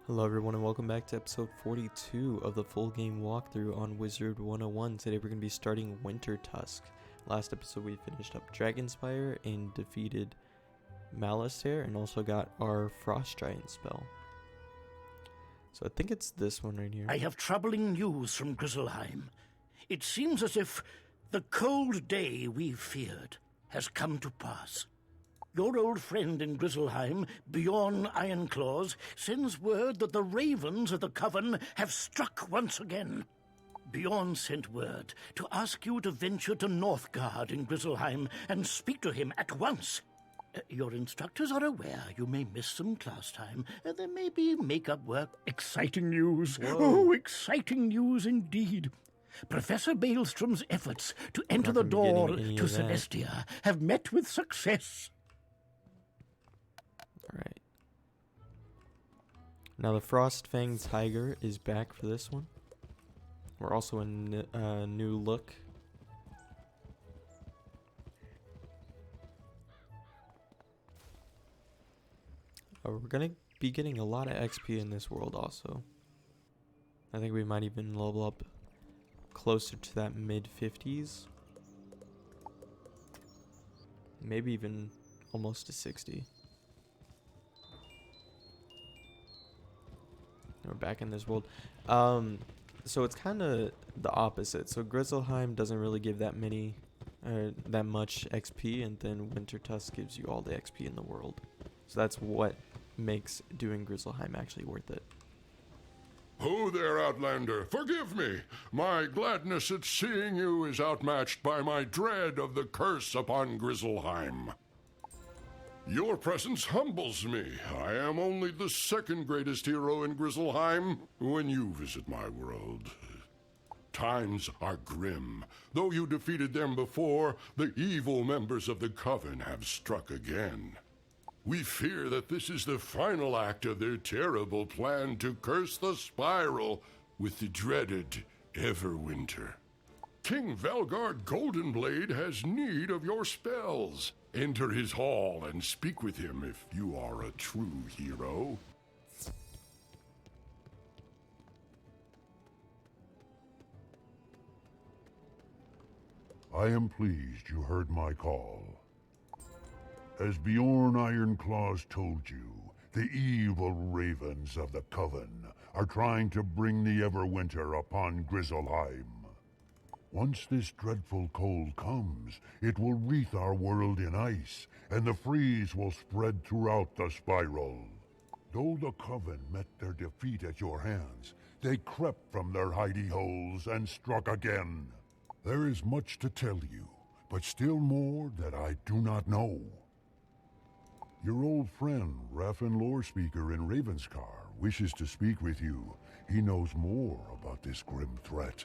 Hello everyone and welcome back to episode 42 of the full game walkthrough on Wizard101. Today we're going to be starting Winter Tusk. Last episode we finished up Dragonspire and defeated Malastare and also got our Frost Giant spell. So I think it's this one right here. I have troubling news from Grizzleheim. It seems as if the cold day we feared has come to pass. Your old friend in Grizzleheim, Bjorn Ironclaws, sends word that the ravens of the Coven have struck once again. Bjorn sent word to ask you to venture to Northgard in Grizzleheim and speak to him at once. Your instructors are aware you may miss some class time. There may be makeup work. Exciting news. Whoa. Oh, exciting news indeed. Professor Baelstrom's efforts to enter the door to Celestia have met with success. Alright. Now the Frostfang Tiger is back for this one. We're also in a new look. We're gonna be getting a lot of XP in this world also. I think we might even level up closer to that mid-50s. Maybe even almost to 60. We're back in this world. So it's kind of the opposite. So Grizzleheim doesn't really give that much XP, and then Winter Tusk gives you all the XP in the world. So that's what makes doing Grizzleheim actually worth it. Oh there, Outlander, forgive me. My gladness at seeing you is outmatched by my dread of the curse upon Grizzleheim. Your presence humbles me. I am only the second greatest hero in Grizzleheim when you visit my world. Times are grim. Though you defeated them before, the evil members of the Coven have struck again. We fear that this is the final act of their terrible plan to curse the Spiral with the dreaded Everwinter. King Velgard Goldenblade has need of your spells. Enter his hall and speak with him if you are a true hero. I am pleased you heard my call. As Bjorn Ironclaws told you, the evil ravens of the Coven are trying to bring the Everwinter upon Grizzleheim. Once this dreadful cold comes, it will wreath our world in ice, and the freeze will spread throughout the Spiral. Though the Coven met their defeat at your hands, they crept from their hidey holes and struck again. There is much to tell you, but still more that I do not know. Your old friend, Raffin Lorespeaker in Ravenscar, wishes to speak with you. He knows more about this grim threat.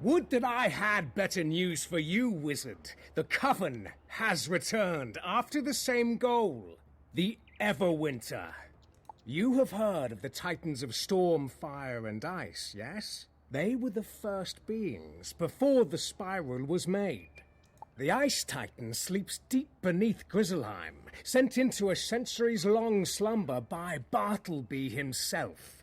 Would that I had better news for you, Wizard. The Coven has returned after the same goal, the Everwinter. You have heard of the Titans of Storm, Fire, and Ice, yes? They were the first beings before the Spiral was made. The Ice Titan sleeps deep beneath Grizzleheim, sent into a centuries-long slumber by Bartleby himself.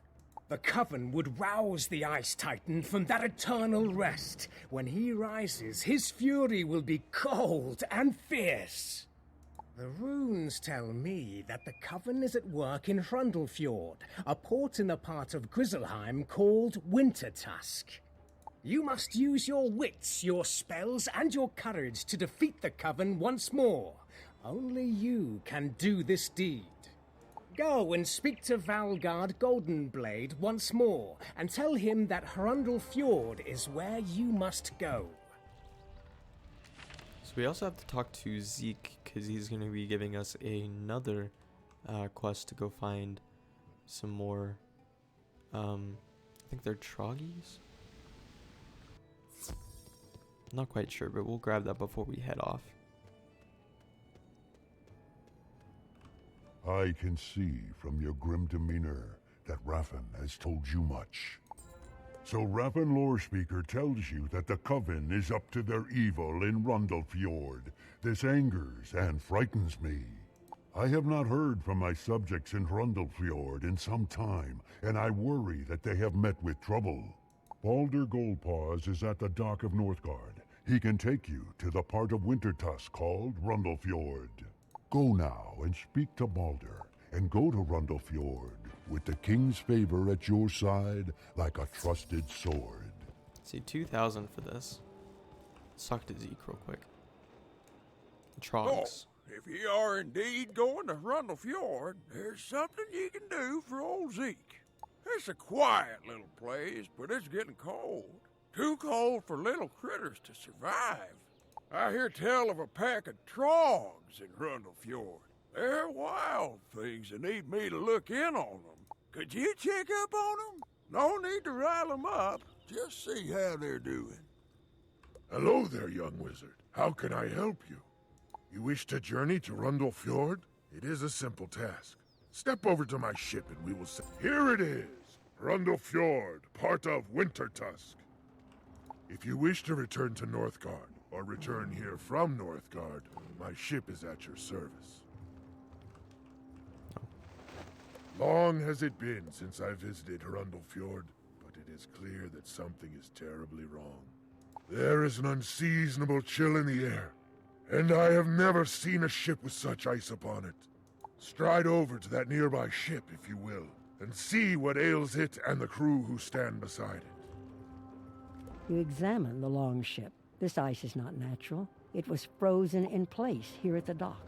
The Coven would rouse the Ice Titan from that eternal rest. When he rises, his fury will be cold and fierce. The runes tell me that the Coven is at work in Hrundlefjord, a port in a part of Grizzleheim called Winter Tusk. You must use your wits, your spells, and your courage to defeat the Coven once more. Only you can do this deed. Go and speak to Velgard Goldenblade once more, and tell him that Hrundlefjord is where you must go. So we also have to talk to Zeke, because he's going to be giving us another quest to go find some more, I think they're Troggies? Not quite sure, but we'll grab that before we head off. I can see from your grim demeanor that Raffen has told you much. So Raffen Lorespeaker tells you that the Coven is up to their evil in Rundlefjord. This angers and frightens me. I have not heard from my subjects in Rundlefjord in some time, and I worry that they have met with trouble. Balder Goldpaws is at the dock of Northgard. He can take you to the part of Wintertusk called Rundlefjord. Go now and speak to Balder, and go to Rundlefjord with the king's favor at your side like a trusted sword. See, 2,000 for this. Let's talk to Zeke real quick. Trunks. Oh, if ye are indeed going to Rundlefjord, there's something ye can do for old Zeke. It's a quiet little place, but it's getting cold. Too cold for little critters to survive. I hear tell of a pack of trogs in Rundlefjord. They're wild things that need me to look in on them. Could you check up on them? No need to rile them up. Just see how they're doing. Hello there, young wizard. How can I help you? You wish to journey to Rundlefjord? It is a simple task. Step over to my ship and we will say, here it is, Rundlefjord, part of Wintertusk. If you wish to return to Northgard, or return here from Northgard, my ship is at your service. Long has it been since I visited Rundlefjord, but it is clear that something is terribly wrong. There is an unseasonable chill in the air, and I have never seen a ship with such ice upon it. Stride over to that nearby ship, if you will, and see what ails it and the crew who stand beside it. You examine the longship. This ice is not natural. It was frozen in place here at the dock.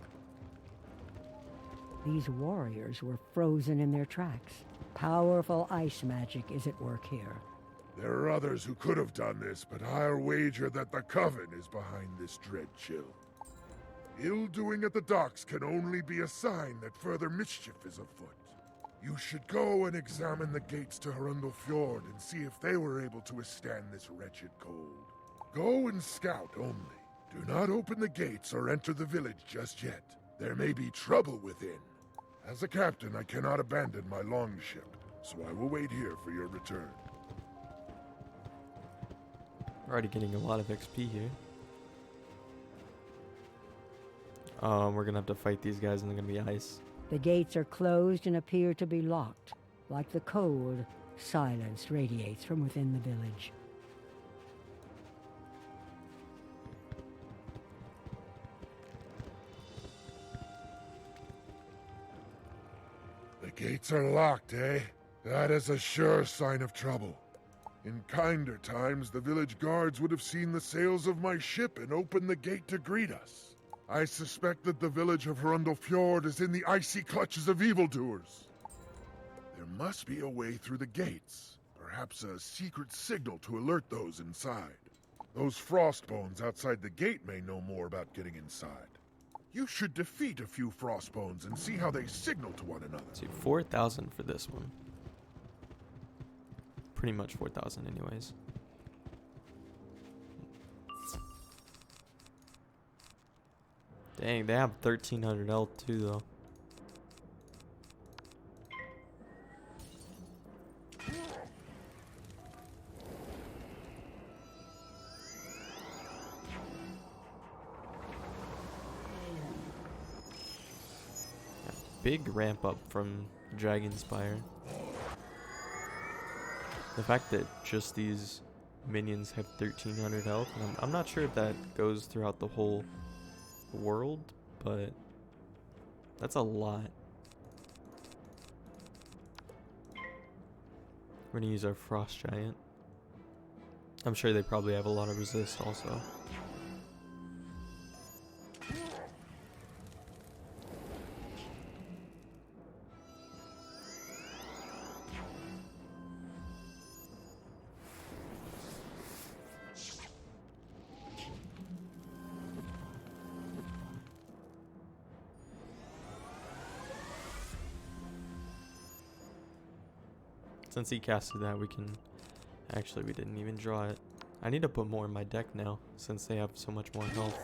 These warriors were frozen in their tracks. Powerful ice magic is at work here. There are others who could have done this, but I'll wager that the Coven is behind this dread chill. Ill-doing at the docks can only be a sign that further mischief is afoot. You should go and examine the gates to Rundlefjord and see if they were able to withstand this wretched cold. Go and scout only. Do not open the gates or enter the village just yet. There may be trouble within. As a captain, I cannot abandon my longship, so I will wait here for your return. We're already getting a lot of XP here. We're gonna have to fight these guys and they're gonna be ice. The gates are closed and appear to be locked. Like the cold, silence radiates from within the village. The gates are locked, eh? That is a sure sign of trouble. In kinder times, the village guards would have seen the sails of my ship and opened the gate to greet us. I suspect that the village of Rundlefjord is in the icy clutches of evildoers. There must be a way through the gates. Perhaps a secret signal to alert those inside. Those frostbones outside the gate may know more about getting inside. You should defeat a few frostbones and see how they signal to one another. See, 4,000 for this one. Pretty much 4,000 anyways. Dang, they have 1,300 health too though. Big ramp up from Dragonspire. The fact that just these minions have 1,300 health, and I'm not sure if that goes throughout the whole world, but that's a lot. We're gonna use our Frost Giant. I'm sure they probably have a lot of resist also. Since he casted that, we can... Actually, we didn't even draw it. I need to put more in my deck now, since they have so much more health.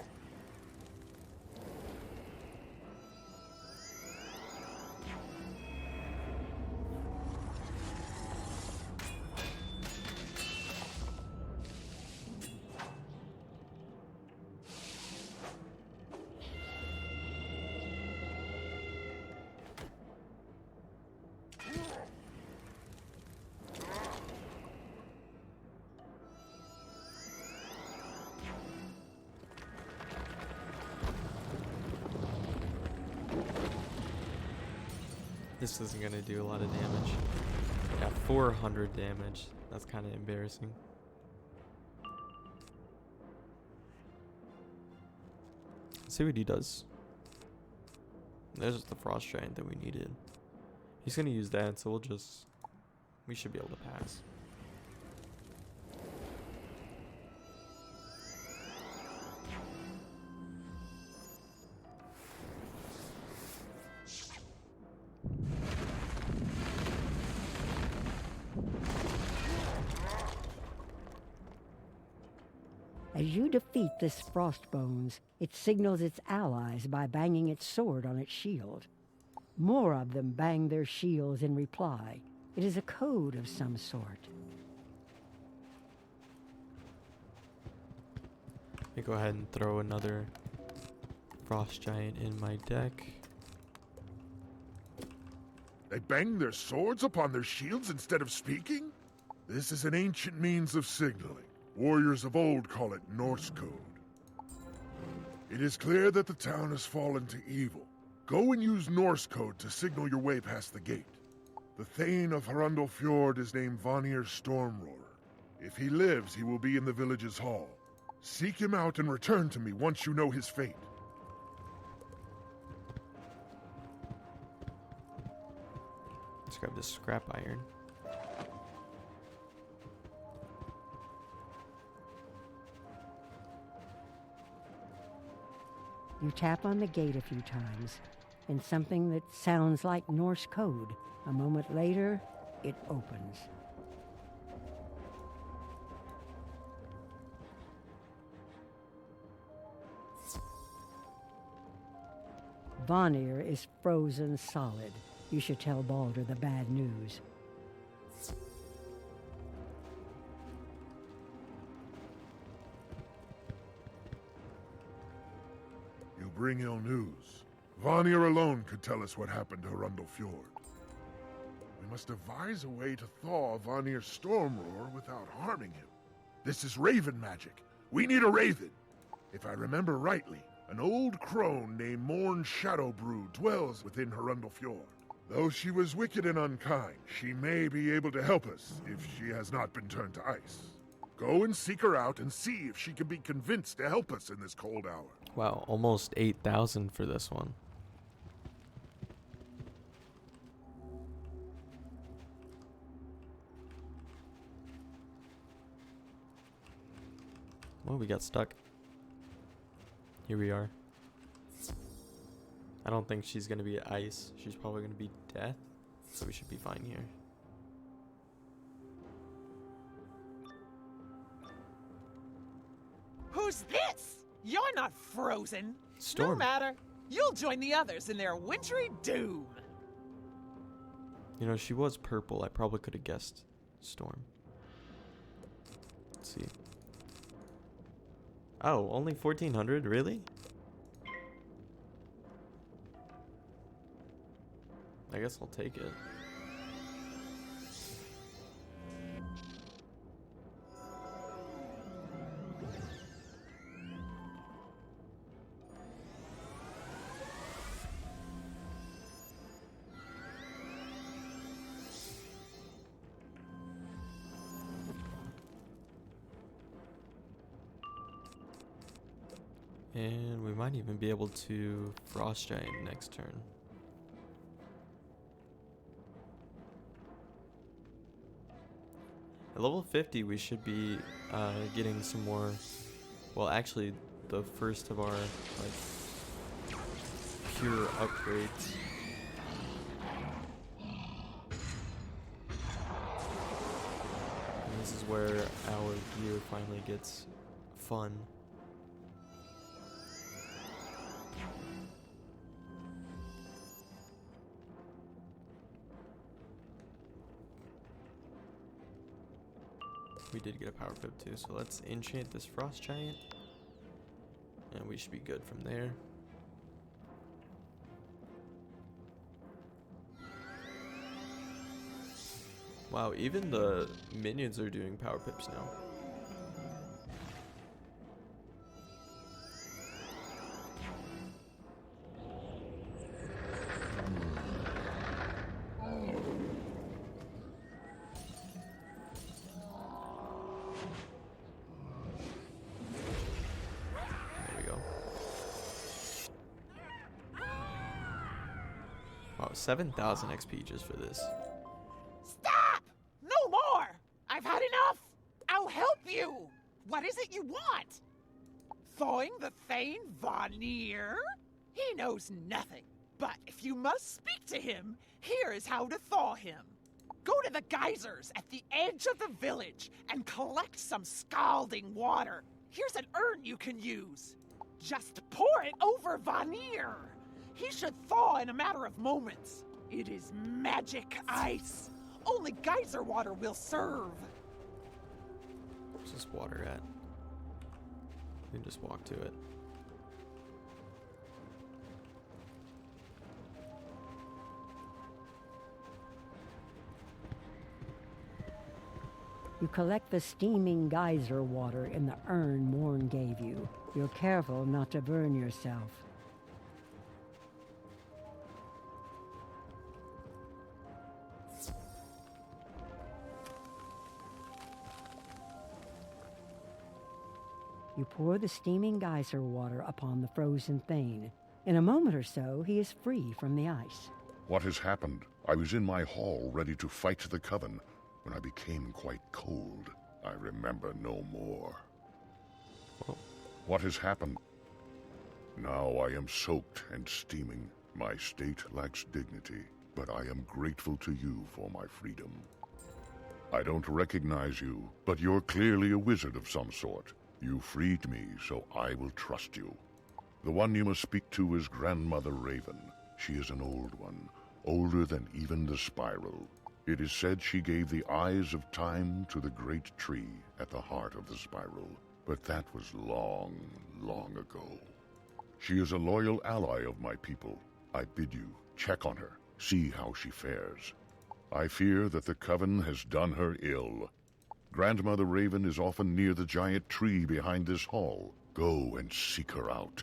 This isn't gonna do a lot of damage. Yeah, 400 damage. That's kind of embarrassing. Let's see what he does. There's the frost giant that we needed. He's gonna use that, so we should be able to pass. As you defeat this Frostbones, it signals its allies by banging its sword on its shield. More of them bang their shields in reply. It is a code of some sort. Let me go ahead and throw another frost giant in my deck. They bang their swords upon their shields instead of speaking? This is an ancient means of signaling. Warriors of old call it Norse code. It is clear that the town has fallen to evil. Go and use Norse code to signal your way past the gate. The Thane of Hrundel Fjord is named Vanir Stormroarer. If he lives, he will be in the village's hall. Seek him out and return to me once you know his fate. Let's grab this scrap iron. You tap on the gate a few times, and something that sounds like Norse code. A moment later, it opens. Vanir is frozen solid. You should tell Baldur the bad news. You bring ill news. Vanir alone could tell us what happened to Hrundel Fjord. We must devise a way to thaw Vanir's Stormroar without harming him. This is raven magic. We need a raven. If I remember rightly, an old crone named Morn Shadowbrew dwells within Hrundel Fjord. Though she was wicked and unkind, she may be able to help us if she has not been turned to ice. Go and seek her out and see if she can be convinced to help us in this cold hour. Wow, almost 8,000 for this one. Well, we got stuck. Here we are. I don't think she's gonna be ice. She's probably gonna be death. So we should be fine here. Who's this? You're not frozen. Storm. No matter. You'll join the others in their wintry doom. You know, she was purple. I probably could have guessed Storm. Let's see. Oh, only 1,400? Really? I guess I'll take it. And we might even be able to Frost Giant next turn. At level 50, we should be getting some more. Well, actually, the first of our like pure upgrades. And this is where our gear finally gets fun. We did get a power pip too, so let's enchant this frost giant. And we should be good from there. Wow, even the minions are doing power pips now. There we go. Wow, 7,000 XP just for this. Stop! No more! I've had enough! I'll help you! What is it you want? Thawing the Thane Vanir? He knows nothing. But if you must speak to him, here is how to thaw him. Go to the geysers at the edge of the village and collect some scalding water. Here's an urn you can use. Just pour it over Vanir. He should thaw in a matter of moments. It is magic ice. Only geyser water will serve. Where's this water at? We can just walk to it. You collect the steaming geyser water in the urn Morn gave you. You're careful not to burn yourself. You pour the steaming geyser water upon the frozen Thane. In a moment or so, he is free from the ice. What has happened? I was in my hall ready to fight the Coven when I became quite cold. I remember no more. Oh. What has happened? Now I am soaked and steaming. My state lacks dignity, but I am grateful to you for my freedom. I don't recognize you, but you're clearly a wizard of some sort. You freed me, so I will trust you. The one you must speak to is Grandmother Raven. She is an old one, older than even the spiral. It is said she gave the eyes of time to the great tree at the heart of the spiral, but that was long, long ago. She is a loyal ally of my people. I bid you check on her, see how she fares. I fear that the Coven has done her ill. Grandmother Raven is often near the giant tree behind this hall. Go and seek her out.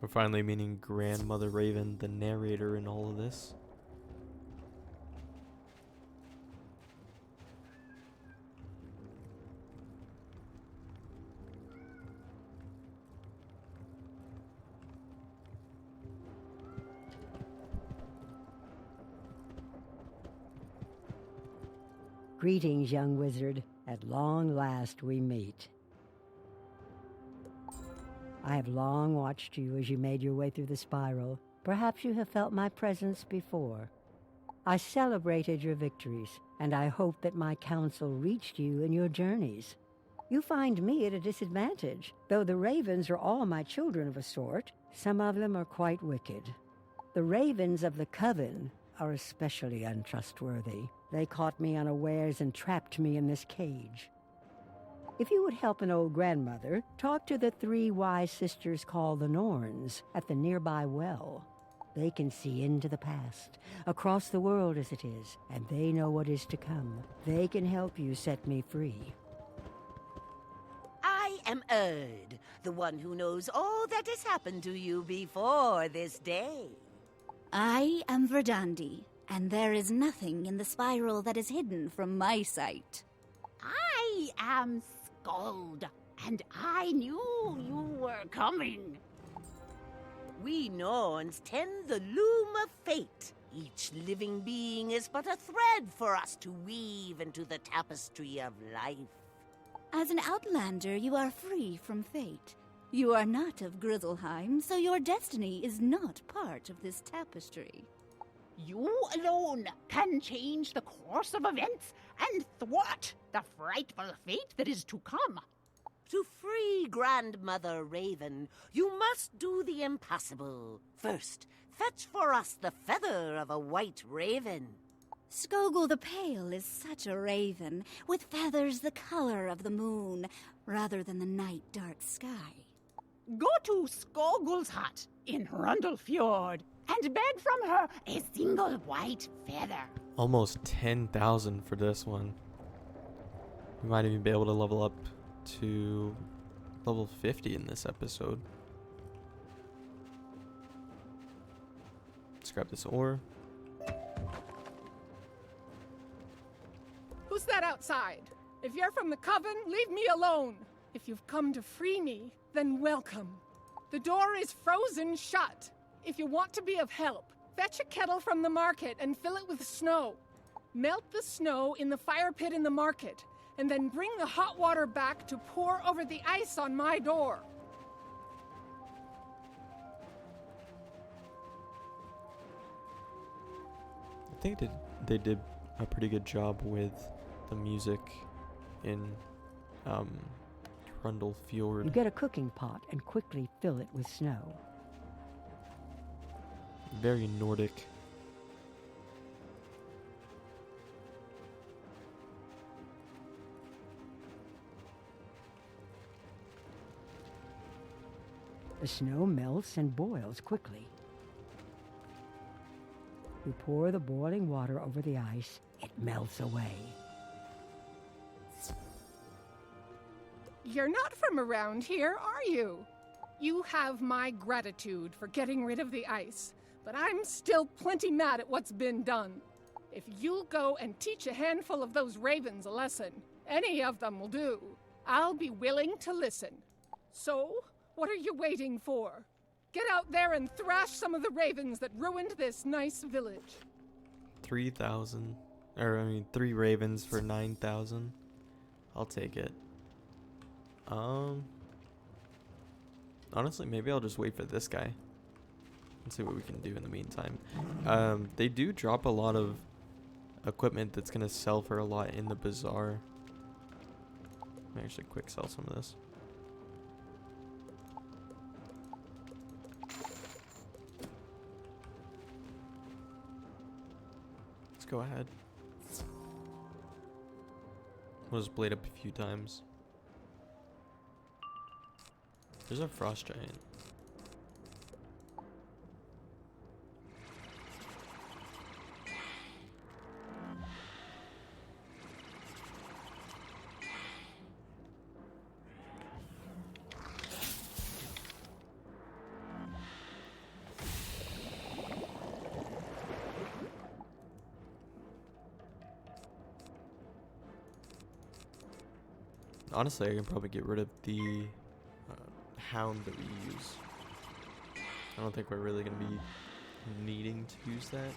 We're finally meeting Grandmother Raven, the narrator in all of this. Greetings, young wizard. At long last we meet. I have long watched you as you made your way through the spiral. Perhaps you have felt my presence before. I celebrated your victories, and I hope that my counsel reached you in your journeys. You find me at a disadvantage. Though the ravens are all my children of a sort, some of them are quite wicked. The ravens of the Coven are especially untrustworthy. They caught me unawares and trapped me in this cage. If you would help an old grandmother, talk to the 3 wise sisters called the Norns at the nearby well. They can see into the past, across the world as it is, and they know what is to come. They can help you set me free. I am Erd, the one who knows all that has happened to you before this day. I am Verdandi, and there is nothing in the spiral that is hidden from my sight. I am Skuld, and I knew you were coming. We Norns tend the loom of fate. Each living being is but a thread for us to weave into the tapestry of life. As an outlander, you are free from fate. You are not of Grizzleheim, so your destiny is not part of this tapestry. You alone can change the course of events and thwart the frightful fate that is to come. To free Grandmother Raven, you must do the impossible. First, fetch for us the feather of a white raven. Skogul the Pale is such a raven, with feathers the color of the moon, rather than the night dark sky. Go to Skogul's hut in Rundlefjord and beg from her a single white feather. Almost 10,000 for this one. We might even be able to level up to level 50 in this episode. Let's grab this ore. Who's that outside? If you're from the Coven, leave me alone. If you've come to free me, then welcome. The door is frozen shut. If you want to be of help, fetch a kettle from the market and fill it with snow. Melt the snow in the fire pit in the market, and then bring the hot water back to pour over the ice on my door. I think they did a pretty good job with the music in Rundle Fjord. You get a cooking pot and quickly fill it with snow. Very Nordic. The snow melts and boils quickly. You pour the boiling water over the ice. It melts away. You're not from around here, are you? You have my gratitude for getting rid of the ice, but I'm still plenty mad at what's been done. If you'll go and teach a handful of those ravens a lesson, any of them will do, I'll be willing to listen. So, what are you waiting for? Get out there and thrash some of the ravens that ruined this nice village. 3,000. Or, I mean, 3 ravens for 9,000. I'll take it. Honestly, maybe I'll just wait for this guy and see what we can do in the meantime. They do drop a lot of equipment that's gonna sell for a lot in the bazaar. Let me actually quick sell some of this. Let's go ahead. We'll just blade up a few times. There's a frost giant. Honestly, I can probably get rid of the hound that we use. I don't think we're really going to be needing to use that.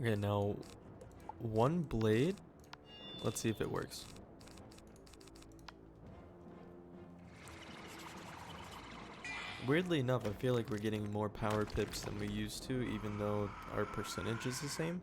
Okay, now one blade. Let's see if it works. Weirdly enough, I feel like we're getting more power pips than we used to, even though our percentage is the same.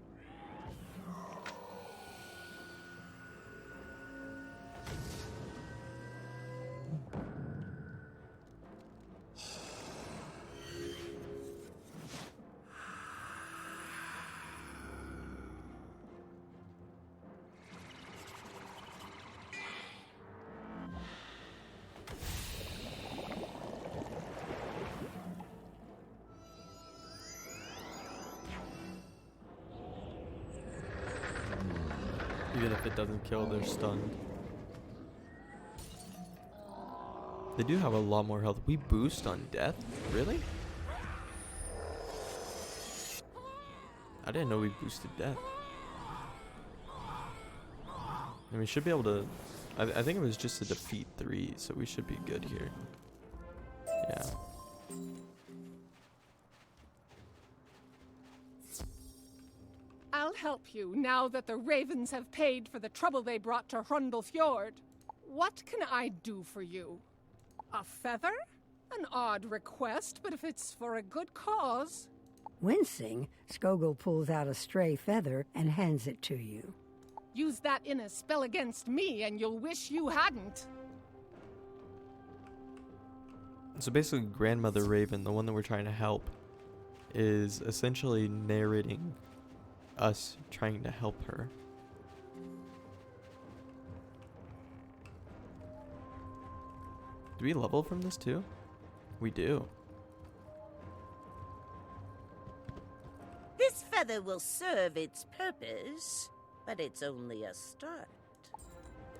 Even if it doesn't kill, they're stunned. They do have a lot more health. We boost on death? Really? I didn't know we boosted death. And we should be able to... I think it was just to defeat 3, so we should be good here. Yeah. help you now that the ravens have paid for the trouble they brought to Hrundel Fjord. What can I do for you? A feather? An odd request, but if it's for a good cause. Wincing, Skogul pulls out a stray feather and hands it to you. Use that in a spell against me, and you'll wish you hadn't. So basically, Grandmother Raven, the one that we're trying to help, is essentially narrating us trying to help her. Do we level from this too? We do. This feather will serve its purpose, but it's only a start.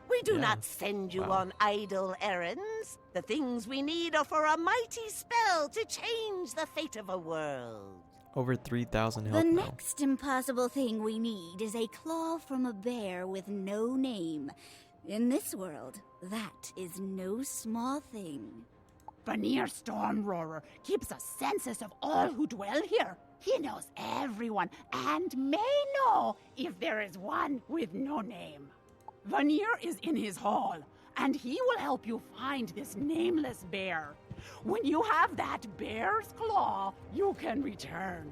We do not send you on idle errands. The things we need are for a mighty spell to change the fate of a world. Over 3,000 health The now. next impossible thing we need is a claw from a bear with no name. In this world, that is no small thing. Vanir Stormroarer keeps a census of all who dwell here. He knows everyone and may know if there is one with no name. Vanir is in his hall, and he will help you find this nameless bear. When you have that bear's claw, you can return.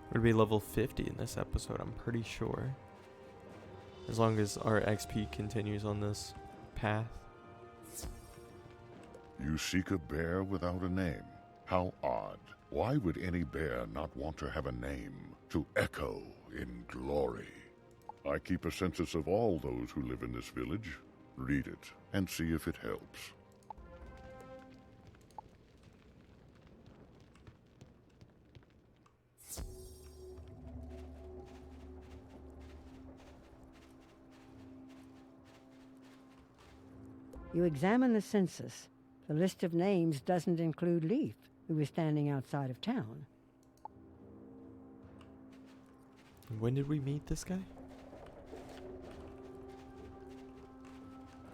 We're gonna be level 50 in this episode, I'm pretty sure. As long as our XP continues on this path. You seek a bear without a name. How odd. Why would any bear not want to have a name to echo in glory? I keep a census of all those who live in this village. Read it and see if it helps. You examine the census. The list of names doesn't include Leaf, who is standing outside of town. When did we meet this guy?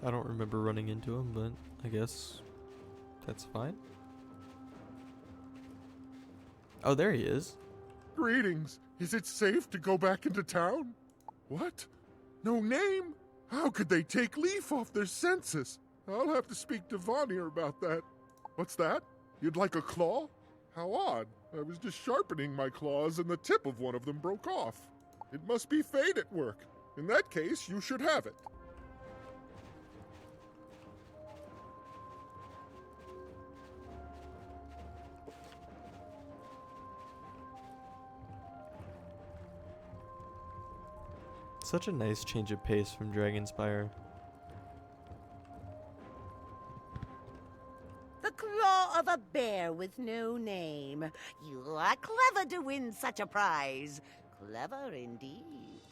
I don't remember running into him, but I guess that's fine. Oh, there he is. Greetings. Is it safe to go back into town? What? No name? How could they take Leaf off their census? I'll have to speak to Vanir about that. What's that? You'd like a claw? How odd. I was just sharpening my claws and the tip of one of them broke off. It must be fate at work. In that case, you should have it. Such a nice change of pace from Dragonspire. The claw of a bear with no name. You are clever to win such a prize. Clever indeed.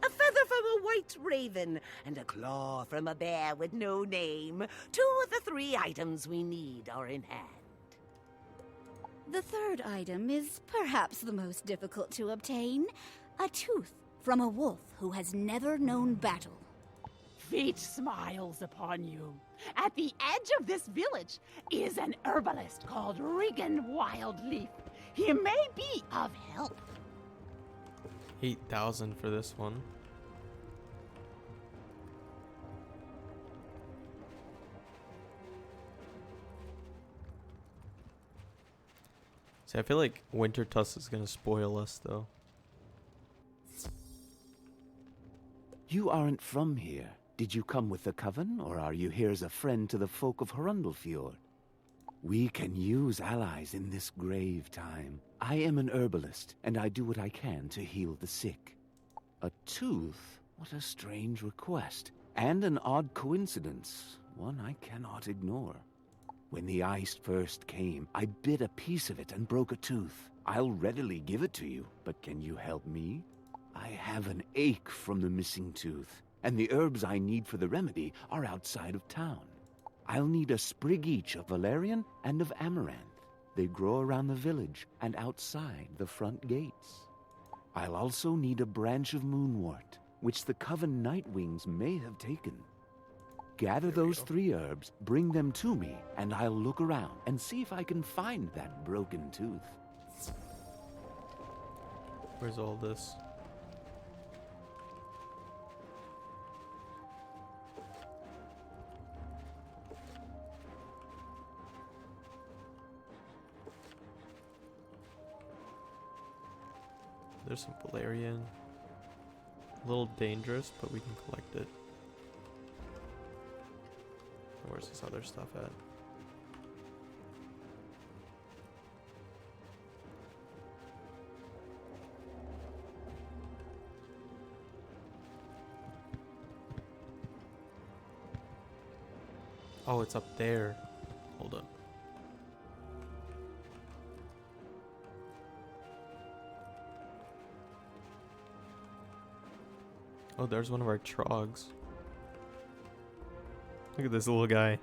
A feather from a white raven and a claw from a bear with no name. 2 of the 3 items we need are in hand. The third item is perhaps the most difficult to obtain. A tooth from a wolf who has never known battle. Fate smiles upon you. At the edge of this village is an herbalist called Regan Wildleaf. He may be of help. 8,000 for this one. See, I feel like Winter Tusk is gonna spoil us though. You aren't from here. Did you come with the Coven, or are you here as a friend to the folk of Hrundel Fjord? We can use allies in this grave time. I am an herbalist, and I do what I can to heal the sick. A tooth? What a strange request. And an odd coincidence. One I cannot ignore. When the ice first came, I bit a piece of it and broke a tooth. I'll readily give it to you, but can you help me? I have an ache from the missing tooth, and the herbs I need for the remedy are outside of town. I'll need a sprig each of valerian and of amaranth. They grow around the village and outside the front gates. I'll also need a branch of moonwort, which the Coven Nightwings may have taken. Gather those 3 herbs, bring them to me, and I'll look around and see if I can find that broken tooth. Where's all this? There's some valerian. A little dangerous, but we can collect it. Where's this other stuff at? Oh, it's up there. Hold up. Oh, there's one of our trogs. Look at this little guy.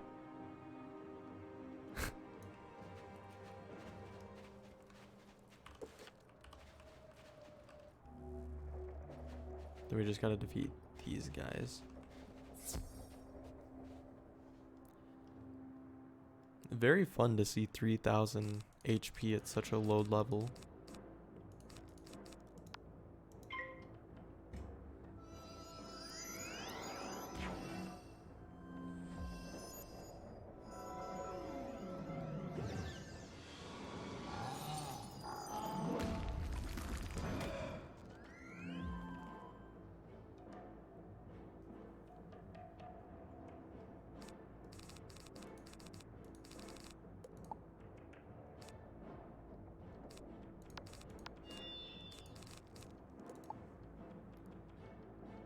Then we just gotta defeat these guys. Very fun to see 3000 HP at such a low level.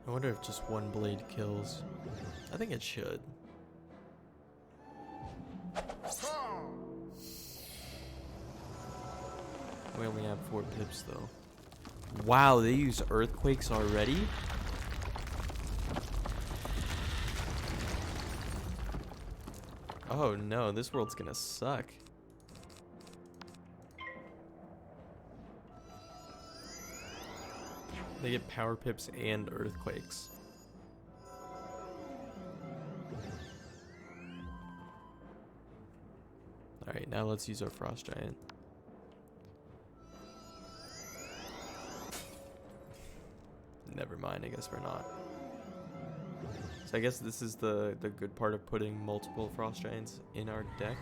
I wonder if just one blade kills. I think it should. We only have 4 pips though. Wow, they use earthquakes already? Oh no, this world's gonna suck. They get power pips and earthquakes. Alright, now let's use our frost giant. Never mind, I guess we're not. So I guess this is the good part of putting multiple frost giants in our deck.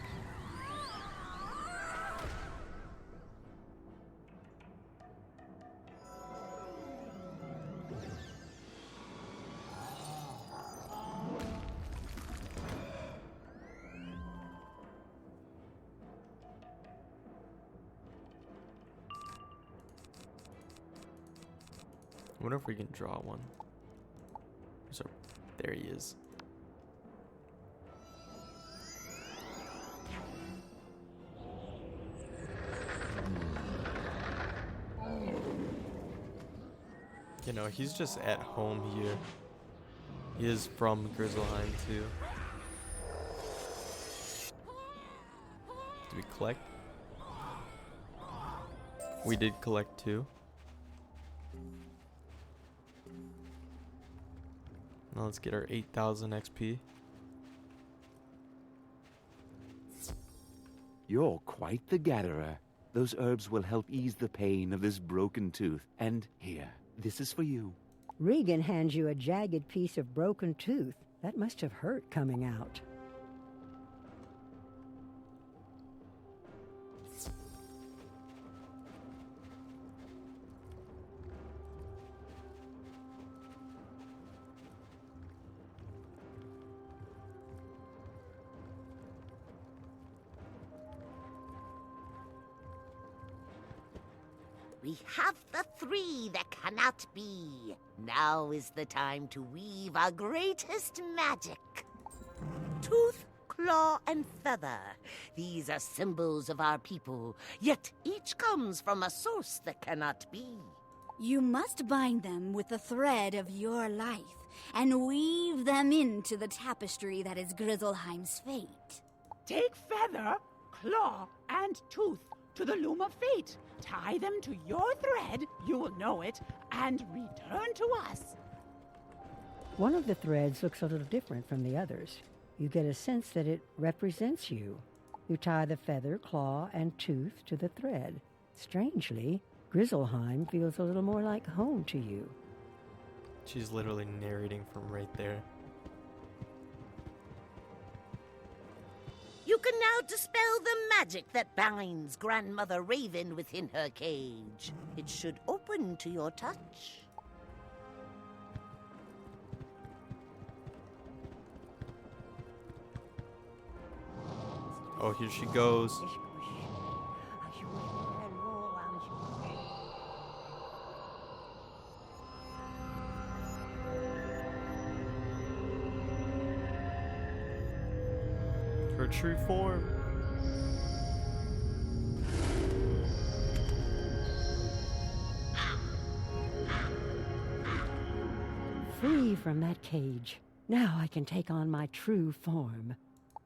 I wonder if we can draw one. So, there he is. You know, he's just at home here. He is from Grizzleheim too. Did we collect? We did collect 2. Now let's get our 8000 XP. You're quite the gatherer. Those herbs will help ease the pain of this broken tooth. And here, this is for you. Regan hands you a jagged piece of broken tooth. That must have hurt coming out. We have the 3 that cannot be. Now is the time to weave our greatest magic. Tooth, claw, and feather. These are symbols of our people, yet each comes from a source that cannot be. You must bind them with the thread of your life and weave them into the tapestry that is Grizzleheim's fate. Take feather, claw, and tooth to the loom of fate. Tie them to your thread, you will know it, and return to us. One of the threads looks a little different from the others. You get a sense that it represents you. You tie the feather, claw, and tooth to the thread. Strangely, Grizzleheim feels a little more like home to you. She's literally narrating from right there. You can now dispel the magic that binds Grandmother Raven within her cage. It should open to your touch. Oh, here she goes. Her true form. Free from that cage. Now I can take on my true form.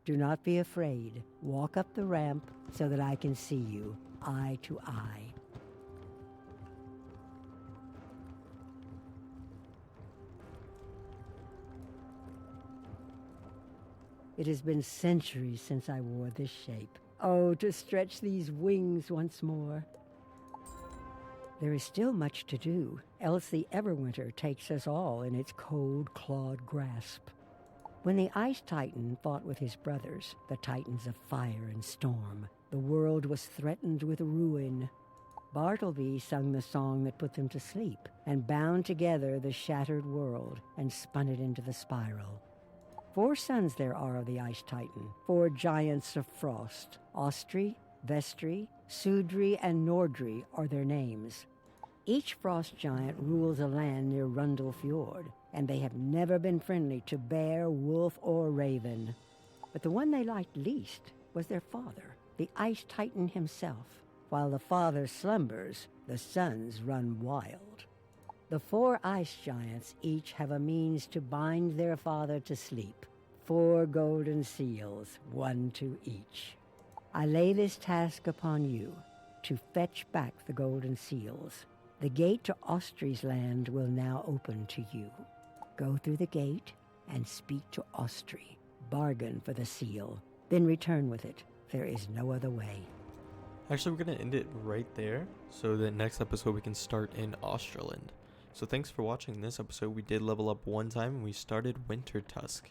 Do not be afraid. Walk up the ramp so that I can see you, eye to eye. It has been centuries since I wore this shape. Oh, to stretch these wings once more. There is still much to do, else the Everwinter takes us all in its cold-clawed grasp. When the Ice Titan fought with his brothers, the Titans of Fire and Storm, the world was threatened with ruin. Bartleby sung the song that put them to sleep, and bound together the shattered world, and spun it into the spiral. 4 sons there are of the Ice Titan, 4 giants of frost. Austri, Vestri, Sudri, and Nordri are their names. Each frost giant rules a land near Rundle Fjord, and they have never been friendly to bear, wolf, or raven. But the one they liked least was their father, the Ice Titan himself. While the father slumbers, the sons run wild. The 4 ice giants each have a means to bind their father to sleep. 4 golden seals, 1 to each. I lay this task upon you, to fetch back the golden seals. The gate to Austri's land will now open to you. Go through the gate and speak to Austri. Bargain for the seal, then return with it. There is no other way. Actually, we're going to end it right there, so that next episode we can start in Australand. So thanks for watching this episode. We did level up 1 time, and we started Winter Tusk.